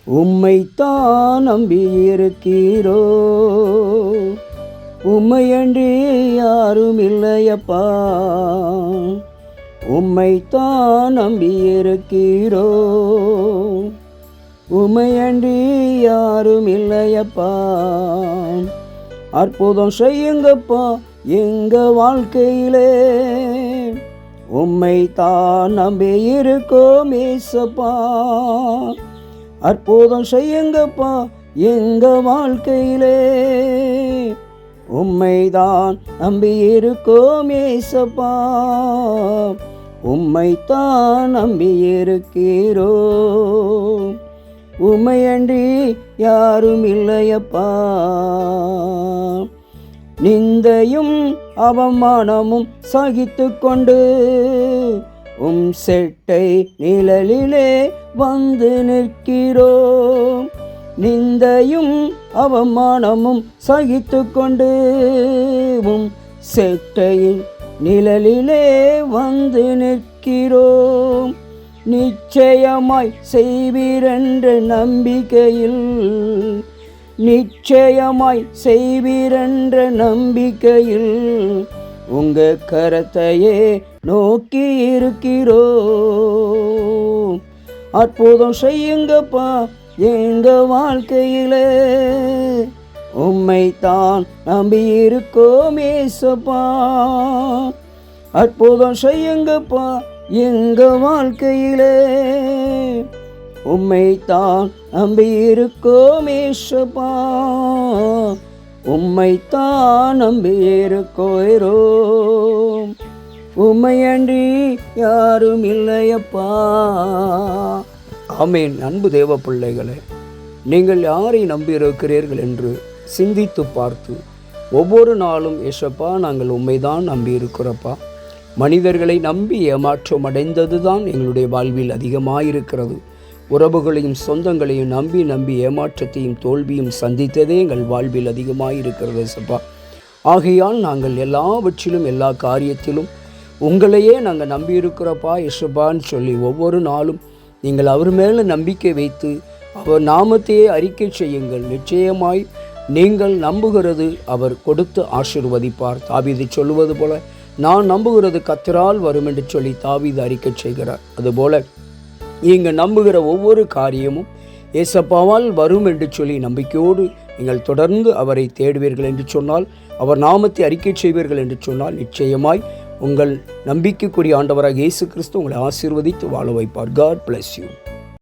உம்மைத்தான் நம்பியிருக்கிறோ, உம்மையன்றி யாரும் இல்லையப்பா. உம்மைத்தான் நம்பியிருக்கிறோ, உம்மையன்றி யாரும் இல்லையப்பா. அற்புதம் செய்யுங்கப்பா எங்க வாழ்க்கையிலே, உம்மைத்தான் நம்பியிருக்கோம் ஏசப்பா. அற்புதம் செய்யுங்கப்பா எங்க வாழ்க்கையிலே, உம்மைதான் நம்பியிருக்கோம் ஏசப்பா. உம்மைத்தான் நம்பியிருக்கிறோம், உம்மையன்றி யாரும் இல்லையப்பா. நிந்தையும் அவமானமும் சகித்து கொண்டு செட்டை நிழலிலே வந்து நிற்கிறோம். நிந்தையும் அவமானமும் சகித்து கொண்டு செட்டையின் நிழலிலே வந்து நிற்கிறோம். நிச்சயமாய் செய்வீரென்ற நம்பிக்கையில், நிச்சயமாய் செய்வீரென்ற நம்பிக்கையில் உங்க கரத்தையே நோக்கி இருக்கிறோம். அற்புதம் செய்யுங்கப்பா எங்க வாழ்க்கையிலே, உம்மைத்தான் நம்பியிருக்கோம் ஏசப்பா. அற்புதம் செய்யுங்கப்பா எங்க வாழ்க்கையிலே, உம்மைத்தான் நம்பியிருக்கோம் ஏசப்பா. உம்மைத்தான் நம்பியிருக்கிறோம், உம்மையன்றி யாரும் இல்லையப்பா. ஆமேன். அன்பு தேவ பிள்ளைகளே, நீங்கள் யாரை நம்பியிருக்கிறீர்கள் என்று சிந்தித்து பார்த்து ஒவ்வொரு நாளும் ஏசப்பா நாங்கள் உம்மைதான் நம்பியிருக்கிறப்பா. மனிதர்களை நம்பி ஏமாற்றம் அடைந்தது தான் எங்களுடைய வாழ்வில் அதிகமாயிருக்கிறது. உறவுகளையும் சொந்தங்களையும் நம்பி நம்பி ஏமாற்றத்தையும் தோல்வியும் சந்தித்ததே எங்கள் வாழ்வில் அதிகமாயிருக்கிறது ஏசப்பா. ஆகையால் நாங்கள் எல்லாவற்றிலும் எல்லா காரியத்திலும் உங்களையே நாங்கள் நம்பியிருக்கிறப்பா ஏசப்பான்னு சொல்லி ஒவ்வொரு நாளும் நீங்கள் அவர் மேலே நம்பிக்கை வைத்து அவர் நாமத்தையே அறிக்கை செய்யுங்கள். நிச்சயமாய் நீங்கள் நம்புகிறது அவர் கொடுத்து ஆசீர்வதிப்பார். தாவீது சொல்லுவது போல, நான் நம்புகிறது கர்த்தரால் வரும் என்று சொல்லி தாவீது அறிக்கை செய்கிறார். அதுபோல நீங்கள் நம்புகிற ஒவ்வொரு காரியமும் ஏசப்பாவால் வரும் என்று சொல்லி நம்பிக்கையோடு நீங்கள் தொடர்ந்து அவரை தேடுவீர்கள் என்று சொன்னால், அவர் நாமத்தை அறிக்கை செய்வீர்கள் என்று சொன்னால், நிச்சயமாய் உங்கள் நம்பிக்கைக்குரிய ஆண்டவராக இயேசு கிறிஸ்து உங்களை ஆசீர்வதித்து வாழ வைப்பார். God bless you.